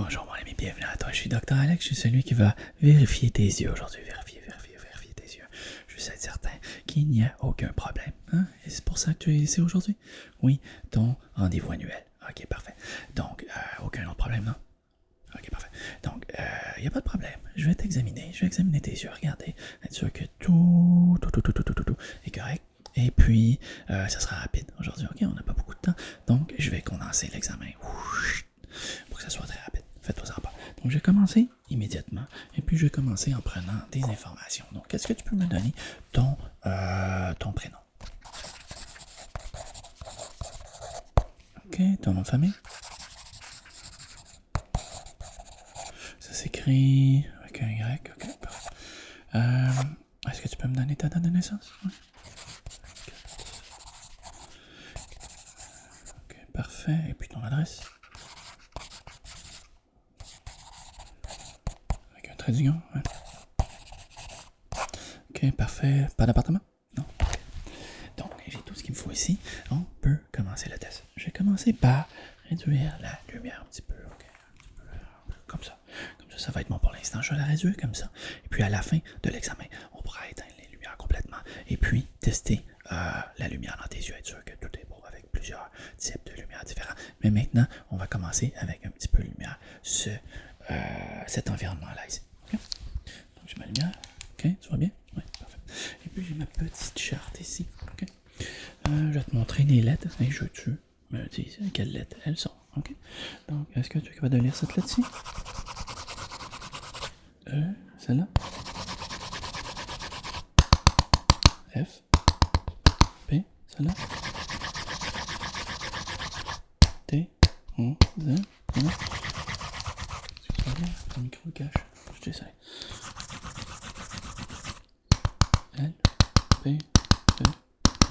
Bonjour mon ami, bienvenue à toi. Je suis Dr Alex, je suis celui qui va vérifier tes yeux aujourd'hui. Vérifier tes yeux. Je veux être certain qu'il n'y a aucun problème. Hein? Et c'est pour ça que tu es ici aujourd'hui? Oui, ton rendez-vous annuel. Ok, parfait. Donc, aucun autre problème, non? Ok, parfait. Donc, il n'y a pas de problème. Je vais t'examiner. Je vais examiner tes yeux. Regardez. Être sûr que tout est correct. Et puis, ça sera rapide aujourd'hui. Ok, on n'a pas beaucoup de temps. Donc, je vais condenser l'examen pour que ça soit très rapide. Faites-toi-en pas. Donc, je vais commencer immédiatement. Et puis, je vais commencer en prenant des informations. Donc, est-ce que tu peux me donner ton prénom? Ok, ton nom de famille? Ça s'écrit avec un Y. Ok, parfait. Est-ce que tu peux me donner ta date de naissance? Oui. Ok, parfait. Et puis ton adresse? Avec un trait d'union? Ouais. Ok, parfait. Pas d'appartement? Non. Okay. Donc, j'ai tout ce qu'il me faut ici. On peut commencer le test. Je vais commencer par réduire la lumière un petit peu. Ok. Comme ça. Comme ça, ça va être bon pour l'instant. Je vais la réduire comme ça. Et puis, à la fin de l'examen, on pourra éteindre les lumières complètement. Et puis, tester la lumière dans tes yeux. Être sûr que tout est beau avec plusieurs types de lumière différents. Mais maintenant, on va commencer avec un petit peu de lumière. Cet environnement-là ici. Okay? Donc, j'ai ma lumière. Ok, tu vois bien? Oui, parfait. Et puis, j'ai ma petite charte ici. Ok? Je vais te montrer les lettres. Et je veux que tu me dises quelles lettres elles sont. Ok? Donc, est-ce que tu es capable de lire cette lettre-ci? Celle-là? F? P? Celle-là? T? O? Z? Excuse-moi bien, ton micro cache. Je t'essaie. L? P? E? D?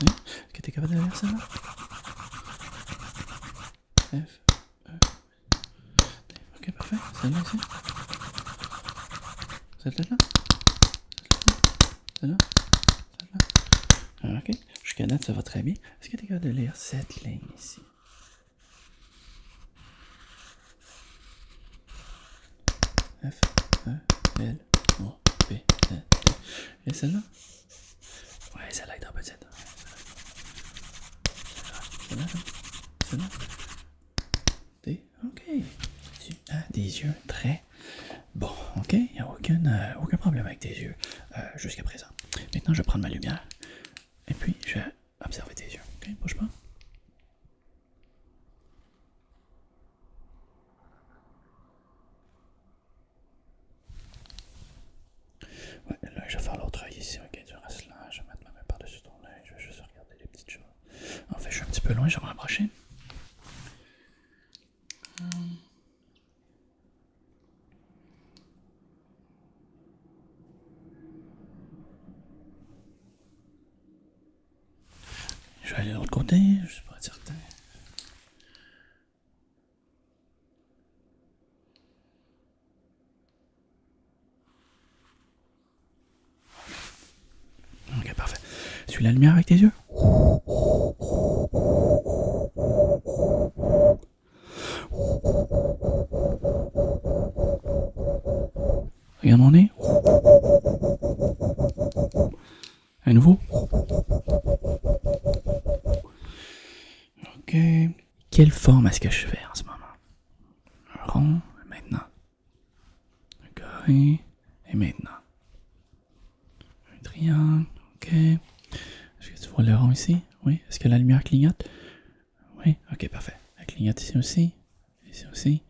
Est-ce que tu es capable de lire celle-là? F? E? D? Ok, parfait. Celle-là ici? Cette lettre-là? Celle-là? Celle-là? Ok. Jusqu'à date, ça va très bien. Est-ce que tu es capable de lire cette ligne ici? F, E, L, O, P, L, D. Et celle-là? Ouais, celle-là est un peu petite. Celle-là? D, ok. Tu as des yeux très bons, ok? Il n'y a aucun problème avec tes yeux jusqu'à présent. Maintenant, je vais prendre ma lumière et puis je vais observer tes yeux, ok? Bouge pas. Ouais, là, je vais faire l'autre œil ici, ok? Tu restes là, je vais mettre ma main par-dessus ton œil, je vais juste regarder les petites choses. En fait, je suis un petit peu loin, je vais me rapprocher. Je vais aller de l'autre côté, je suis pas certain. Ok, parfait. Suis la lumière avec tes yeux. Regarde mon nez. À nouveau. Ok. Quelle forme est-ce que je fais en ce moment? Un rond, et maintenant. Un carré, et maintenant. Un triangle, ok. Est-ce que tu vois le rond ici? Oui. Est-ce que la lumière clignote? Oui. Ok, parfait. Elle clignote ici aussi. Ici aussi.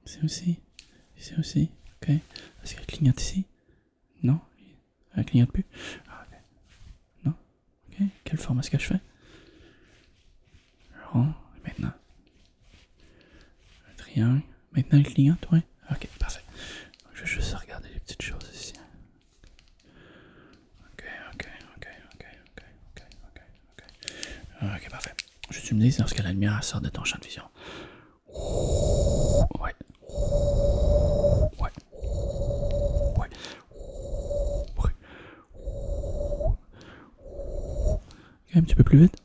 Ici aussi. Ici aussi. Ok. Est-ce qu'elle clignote ici? Non. Elle clignote plus. Ah, ok. Non. Ok. Quelle forme est-ce que je fais? Un rond, et maintenant. Un triangle. Maintenant, elle clignote, oui. Ok, parfait. Donc, je vais juste regarder les petites choses ici. Ok, parfait. Je tu me dis lorsque la lumière sort de ton champ de vision. Ouais. Ouais. Ouais. Ouais. Ok, un petit peu plus vite.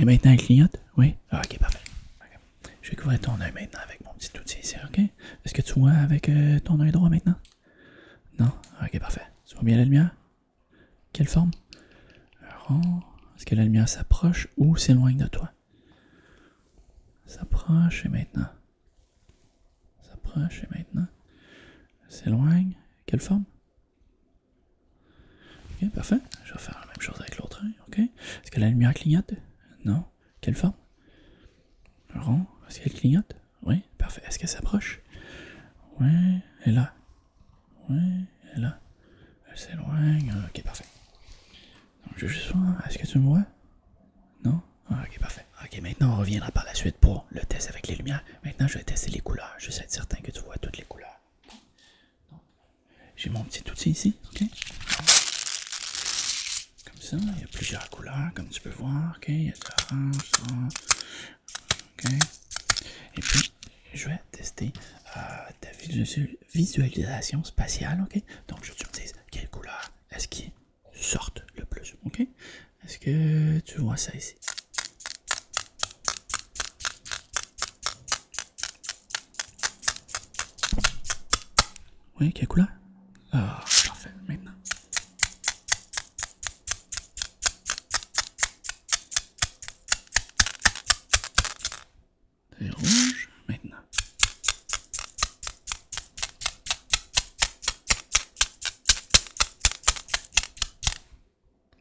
Et maintenant, elle clignote? Oui? Ah, ok, parfait. Okay. Je vais couvrir ton œil maintenant avec mon petit outil ici, ok? Est-ce que tu vois avec ton œil droit maintenant? Non? Ok, parfait. Tu vois bien la lumière? Quelle forme? Un rond. Est-ce que la lumière s'approche ou s'éloigne de toi? S'approche et maintenant. S'approche et maintenant. S'éloigne. Quelle forme? Ok, parfait. Je vais faire la même chose avec l'autre œil, ok? Est-ce que la lumière clignote? Non. Quelle forme? Un rond. Est-ce qu'elle clignote? Oui, parfait. Est-ce qu'elle s'approche? Oui, elle est là. Oui, elle est là. Elle s'éloigne. Ok, parfait. Donc, je vais juste voir. Est-ce que tu me vois? Non? Ah, ok, parfait. Ok, maintenant on reviendra par la suite pour le test avec les lumières. Maintenant, je vais tester les couleurs. Juste être certain que tu vois toutes les couleurs. J'ai mon petit outil ici, ok? Comme ça, il y a plusieurs couleurs, comme tu peux voir, ok? Il y a de l'orange, ok? Et puis, je vais tester ta visualisation spatiale, ok? Donc, je veux que tu me dises quelle couleur est-ce qui sortent le plus, ok? Est-ce que tu vois ça ici? Oui, quelle couleur? Ah, parfait, maintenant. C'est rouge, maintenant.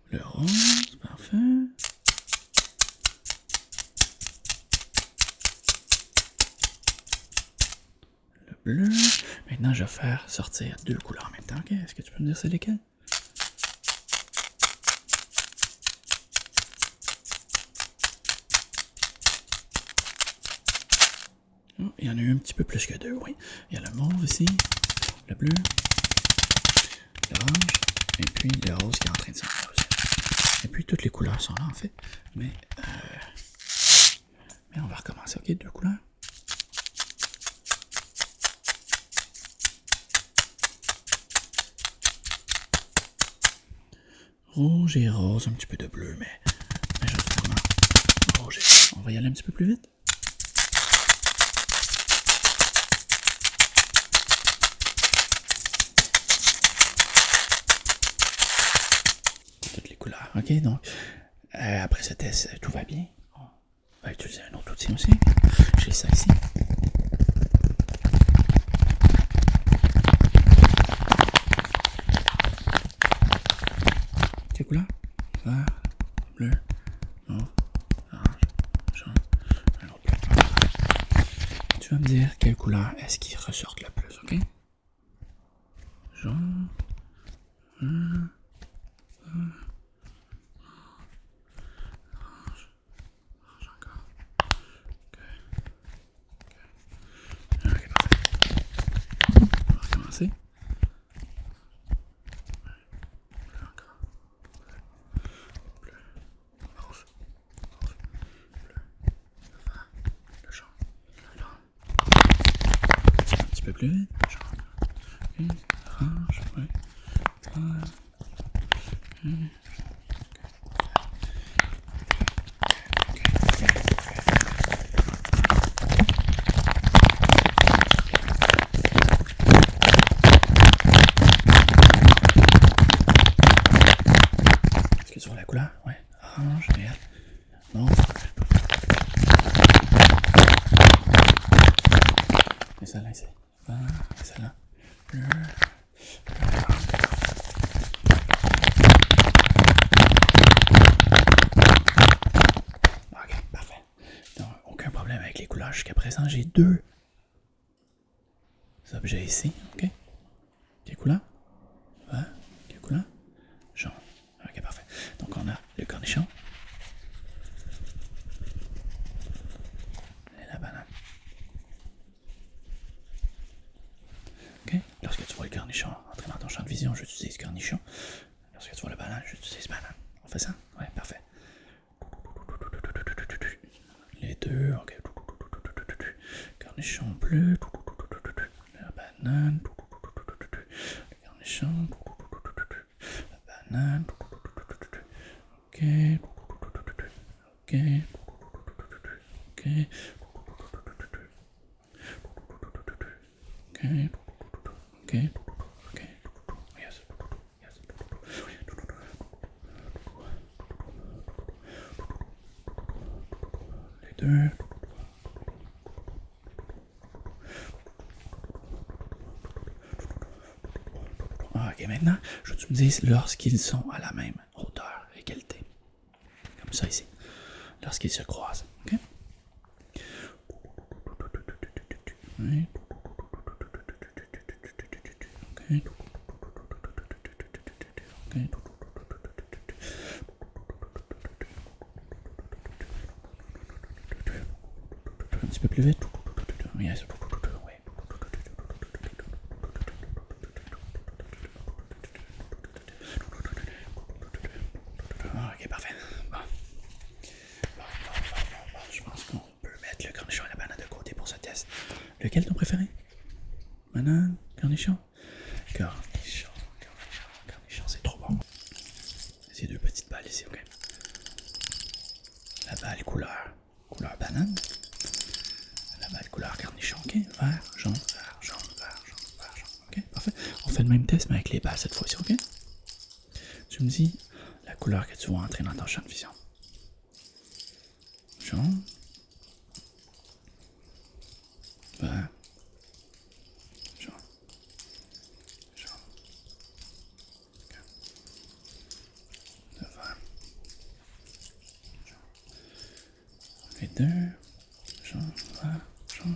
Le rose, parfait. Le bleu. Maintenant, je vais faire sortir deux couleurs en même temps, ok? Est-ce que tu peux me dire c'est lesquelles? Oh, il y en a eu un petit peu plus que deux, oui. Il y a le mauve ici, le bleu, l'orange, et puis le rose qui est en train de s'en aller aussi. Et puis toutes les couleurs sont là en fait. Mais on va recommencer, ok? Deux couleurs. Rouge et rose, un petit peu de bleu, mais je sais comment. Rouge et rose. On va y aller un petit peu plus vite. Toutes les couleurs, ok? Donc, après ce test, tout va bien. On va utiliser un autre outil aussi. J'ai ça ici. Quelle couleur? Vert, bleu, mauve, orange, jaune, un autre bleu. Tu vas me dire quelle couleur est-ce qui ressortent le plus, ok? Jaune, orange, encore. Ok, parfait. On va recommencer. Bleu encore. Bleu, rose, rose, bleu, le vert, le jaune, le blanc. Un petit peu plus vite. Jaune, orange, oui. Vert, est-ce que tu vois la couleur? Ouais. Orange, vert, non. Et celle-là ici. Vert, et celle-là. Bleu. Ok, parfait. Donc, aucun problème avec les couleurs jusqu'à présent. J'ai deux objets ici, ok? Quelle couleur? Vert. Quelle couleur? Jaune. Ok, parfait. Donc, on a le cornichon et la banane. Ok? Lorsque tu vois le cornichon entrer dans ton champ de vision, j'utilise cornichon. Lorsque tu vois la banane, j'utilise banane. On fait ça? Ouais, parfait. Les deux, ok. Cornichon bleu, la banane, le cornichon, la banane, ok, ok, 2. Ok, maintenant, je veux que tu me dises lorsqu'ils sont à la même hauteur, égalité. Comme ça ici. Lorsqu'ils se croisent. Ok? Oui. Ok. Ok. Un petit peu plus vite. Yes. Oui. Ok, parfait. Bon. Je pense qu'on peut mettre le cornichon et la banane de côté pour ce test. Lequel ton préféré? Banane? Cornichon? Cornichon, c'est trop bon. Ces deux petites balles ici, ok? La balle couleur banane. La balle couleur cornichon, ok? Vert, jaune, vert, jaune, vert, jaune, vert, jaune. Ok, parfait. On fait le même test, mais avec les balles cette fois-ci, ok? Tu me dis la couleur que tu vois entrer dans ton champ de vision. Jaune. Vert. Jaune. Jaune. Okay. Le vert. Jaune. Les deux. Jaune, vert, jaune.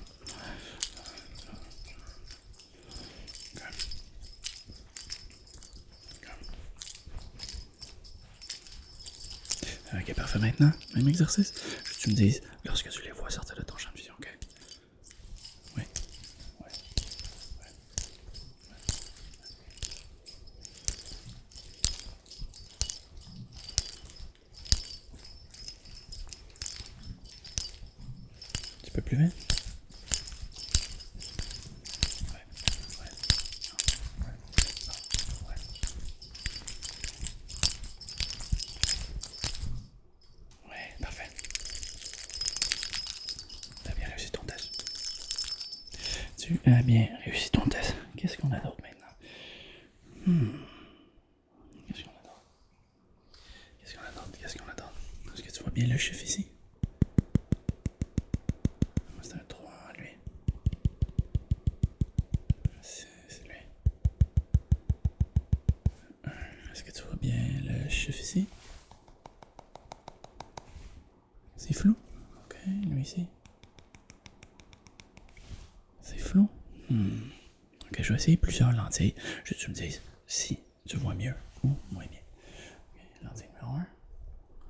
Ok, parfait. Maintenant, même exercice. Je veux que tu me dises lorsque tu les vois sortir de ton champ de vision, ok? Oui. Oui. Oui. Un petit peu plus vite. Ouais. Ouais. Ouais. Ouais. Ouais, parfait. Tu as bien réussi ton test. Tu as bien réussi ton test. Qu'est-ce qu'on a d'autre maintenant? Qu'est-ce qu'on a d'autre? Qu'est-ce qu'on a d'autre? Qu'est-ce qu'on a d'autre? Est-ce que tu vois bien le chiffre ici? C'est un 3, lui. C'est lui. Est-ce que tu vois bien le chiffre ici? C'est flou? Ok, lui ici. C'est flou? Ok, je vais essayer plusieurs lentilles. Je veux que tu me dises si tu vois mieux ou moins bien. Okay, lentille numéro 1.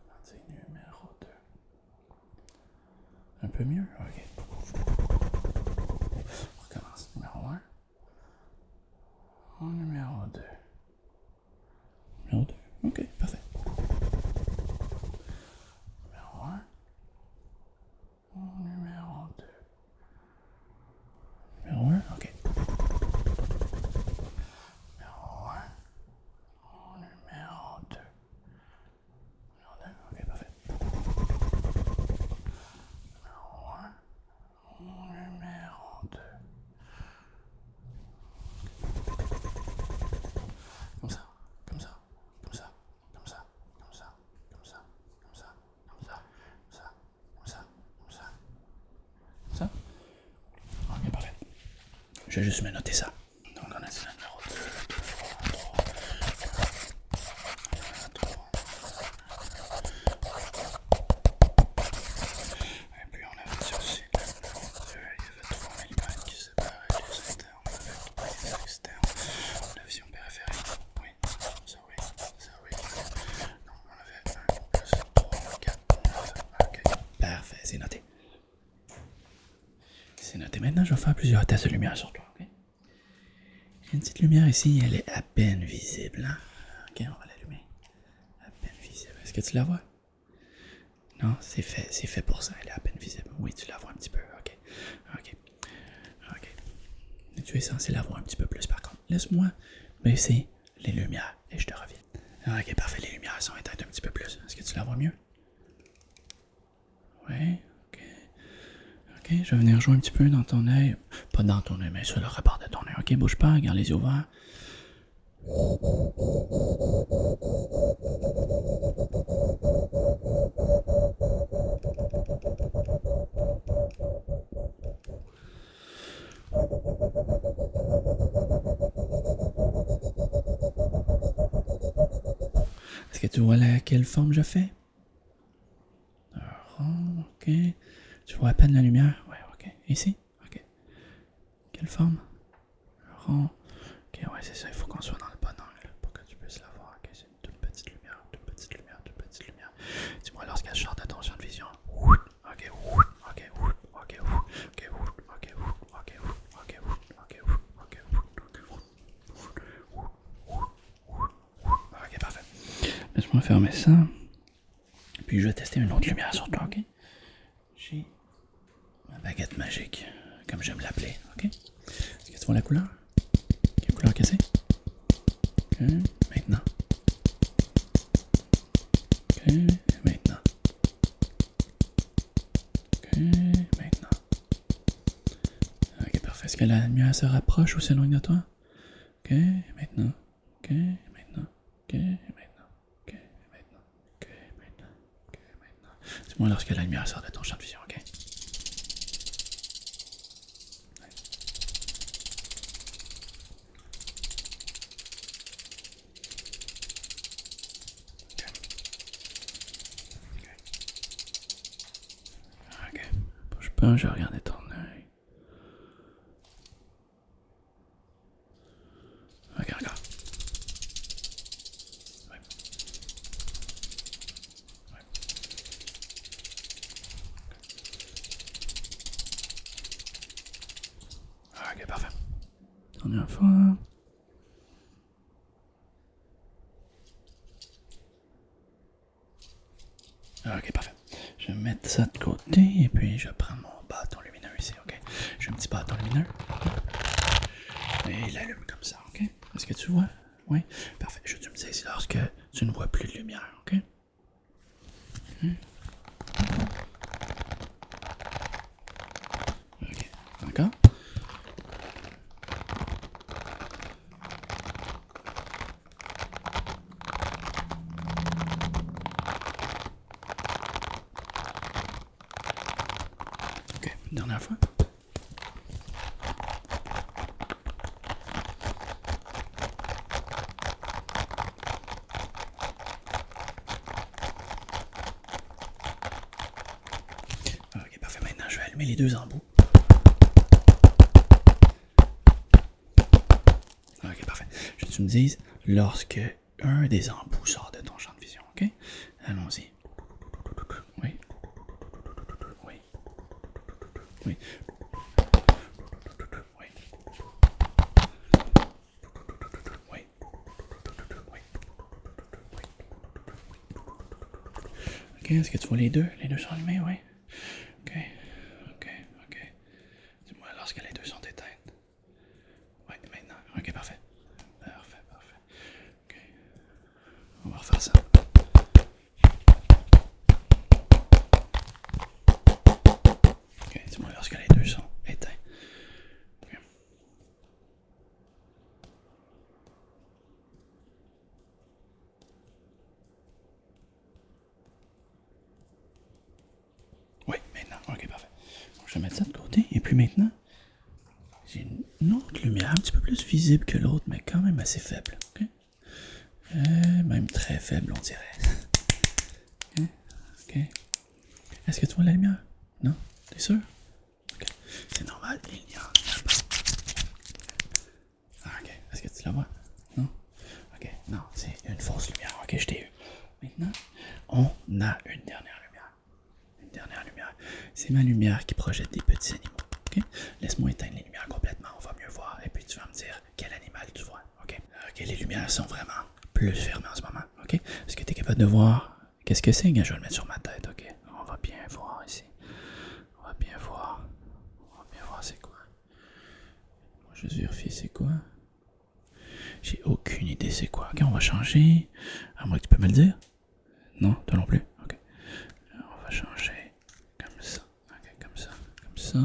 Lentille numéro 2. Un peu mieux? Ok. On recommence. Numéro 1. Numéro 2. Numéro 2. Ok, parfait. Numéro 1. Numéro 2. Numéro 1, ok. Numéro 1. Numéro 2. Numéro 2, ok, parfait. Numéro 1. Numéro 2. Comme ça, comme ça, comme ça, comme ça, comme ça, comme ça, comme ça, comme ça, comme ça, comme ça, comme ça. Comme ça? Ok, parfait. Je vais juste me noter ça. Donc on a dit numéro 2, 3, 3. Et puis on avait dit aussi que le numéro 2, il y avait 3 mm qui séparaient les internes avec les externes. La vision périphérique, oui, ça oui, ça oui. Donc on avait 1 plus 3, 4, 9. Ok, parfait, c'est noté. C'est noté. Maintenant, je vais faire plusieurs tests de lumière sur toi, ok? J'ai une petite lumière ici, elle est à peine visible, hein? Ok, on va l'allumer. À peine visible. Est-ce que tu la vois? Non, c'est fait pour ça, elle est à peine visible. Oui, tu la vois un petit peu, ok. Ok. Ok. Mais tu es censé la voir un petit peu plus par contre. Laisse-moi baisser les lumières et je te reviens. Ok, parfait, les lumières sont éteintes un petit peu plus. Est-ce que tu la vois mieux? Oui, ok. Ok, je vais venir jouer un petit peu dans ton œil. Pas dans ton œil, mais sur le rebord de ton œil. Ok, bouge pas, garde les yeux ouverts. Est-ce que tu vois quelle forme je fais? Un rond, ok. Tu vois à peine la lumière? Ouais, ok. Ici? Ok. Quelle forme? Un rond. Ok, ouais, c'est ça, il faut qu'on soit dans le bon angle pour que tu puisses la voir. Ok, c'est une toute petite lumière, toute petite lumière, toute petite lumière. Dis-moi lorsqu'elle sort de ton champ de vision. Ok, ok, ok, ok, ok, ok, ok, ok, ok, parfait. Laisse-moi fermer ça. Puis je vais tester une autre lumière sur toi, ok? J'ai ma baguette magique, comme j'aime l'appeler, ok? Est-ce que tu vois la couleur? Quelle couleur que c'est? Ok, maintenant. Ok, maintenant. Ok, maintenant. Ok, parfait. Est-ce que la lumière se rapproche ou s'éloigne de toi? Ok, maintenant. Ok, maintenant. Ok, maintenant. Ok, maintenant. Ok, maintenant. Ok, maintenant. Dis-moi lorsque la lumière sort de ton champ de vision, ok? Ok. Bouge pas, je vais regarder ton œil. Ok, regarde. Ouais. Ouais. Ok, parfait. Dernière fois. Ok, parfait. Je vais mettre ça de côté et puis je prends mon bâton lumineux ici, ok? J'ai un petit bâton lumineux. Et il allume comme ça, ok? Est-ce que tu vois? Oui? Parfait. Je te me dis lorsque tu ne vois plus de lumière, ok? Ok. D'accord? Ok. Dernière fois. Ok, parfait. Maintenant, je vais allumer les deux embouts. Ok, parfait. Je veux que tu me dises lorsque un des embouts sort de ton champ de vision, ok? Allons-y. Oui. Oui. Oui. Oui. Oui. Oui. Ok, est-ce que tu vois les deux? Les deux sont allumés, oui. Ok. Ok. Ok. Dis-moi lorsque les deux sont éteintes. Oui, maintenant. Ok, parfait. Parfait, parfait. Ok. On va refaire ça. Ok, dis-moi lorsque les deux sont éteints. Okay. Oui, maintenant. Ok, parfait. Donc, je vais mettre ça de côté. Et puis maintenant, j'ai une autre lumière un petit peu plus visible que l'autre, mais quand même assez faible. Okay? Même très faible, on dirait. Okay? Ok. Est-ce que tu vois la lumière? Non? T'es sûr? Ok. C'est normal, il n'y en a pas. Ah, ok. Est-ce que tu la vois? Non? Ok. Non, c'est une fausse lumière. Ok, je t'ai eu. Maintenant, on a une dernière lumière. Une dernière lumière. C'est ma lumière qui projette des petits animaux. Ok? Laisse-moi éteindre les lumières complètement, on va mieux voir. Et puis tu vas me dire quel animal tu vois. Ok? Ok, les lumières sont vraiment plus fermées en ce moment. Ok? Est-ce que tu es capable de voir? Qu'est-ce que c'est? Je vais le mettre sur ma tête. Ok? On va bien voir ici. On va bien voir. On va bien voir c'est quoi. Moi, je vérifie c'est quoi. J'ai aucune idée c'est quoi. Ok, on va changer. À moins que tu peux me le dire. Non, toi non plus. Ok. On va changer comme ça. Ok, comme ça. Comme ça.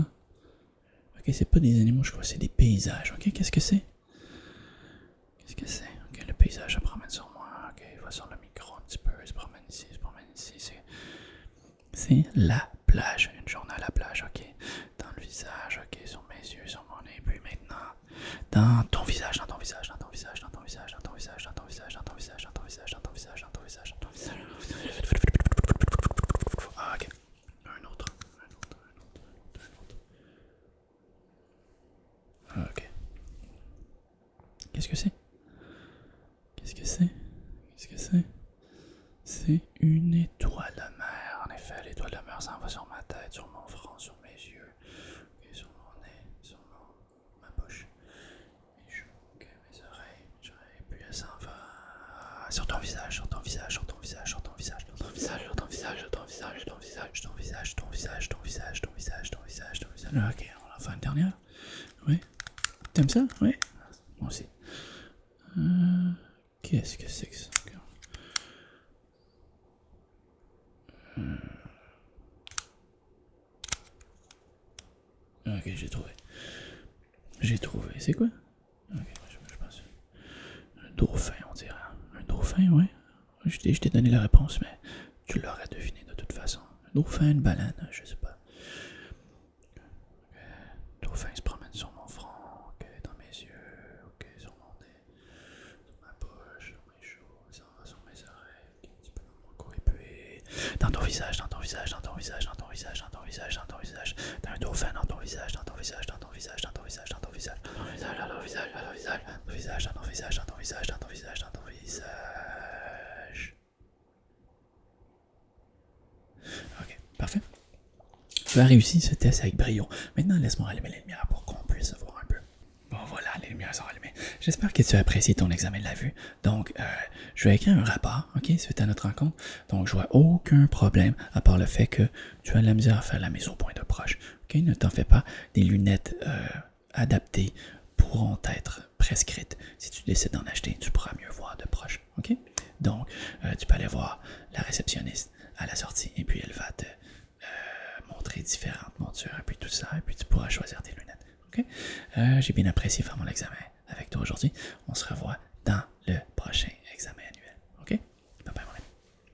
Ok, c'est pas des animaux, je crois, c'est des paysages. Ok, qu'est-ce que c'est? Qu'est-ce que c'est? Ok, le paysage se promène sur moi. Ok, il va sur le micro un petit peu. Il se promène ici, il se promène ici. C'est la plage. Une journée à la plage, ok. Dans le visage, ok, sur mes yeux, sur mon nez. Puis maintenant, dans ton visage, dans ton visage, dans ton visage, dans ton visage, dans ton visage, dans ton visage, dans ton visage, dans ton visage, dans ton visage, dans ton visage, C'est une étoile de mer. En effet, l'étoile de mer s'en va sur ma tête, sur mon front, sur mes yeux, et sur mon nez, sur ma bouche, mes joues, mes oreilles, puis elle s'en va sur ton visage, sur ton visage, sur ton visage, sur ton visage, sur ton visage, sur ton visage, sur ton visage, ton visage, ton visage, ton visage, ton visage, ton visage, ton visage, ton visage. Ok, on va en faire une dernière. Oui. T'aimes ça? Oui. Moi aussi. Qu'est-ce que c'est que ça? Ok, j'ai trouvé. J'ai trouvé. C'est quoi? Ok, je pense. Un dauphin, on dirait. Un dauphin, ouais. Je t'ai donné la réponse, mais tu l'aurais deviné de toute façon. Un dauphin, une baleine, je sais pas. Le dauphin se promène sur mon front, ok, dans mes yeux, ok, sur mon nez, sur ma bouche, sur mes joues, ça va sur mes oreilles, okay, un petit peu dans mon cou, et puis dans ton visage, dans ton visage, dans ton visage, dans ton visage, dans ton visage, dans ton visage. T'as un dauphin dans ton visage, dans ton visage, dans ton visage, dans ton visage, dans ton visage, dans ton visage, dans ton visage, dans ton visage, dans ton visage, dans ton visage, dans ton visage, dans ton visage, dans ton visage. Ok, parfait. Tu as réussi ce test avec brio. Maintenant, laisse-moi allumer les lumières pour qu'on puisse voir un peu. Bon, voilà, les lumières sont allumées. J'espère que tu as apprécié ton examen de la vue. Donc, je vais écrire un rapport, ok, suite à notre rencontre. Donc, je vois aucun problème, à part le fait que tu as de la misère à faire la mise au point de proche. Ok, ne t'en fais pas. Des lunettes adaptées pourront être prescrites. Si tu décides d'en acheter, tu pourras mieux voir de proche, ok? Donc, tu peux aller voir la réceptionniste à la sortie, et puis elle va te montrer différentes montures, et puis tout ça, et puis tu pourras choisir tes lunettes. Okay? J'ai bien apprécié faire mon examen avec toi aujourd'hui. On se revoit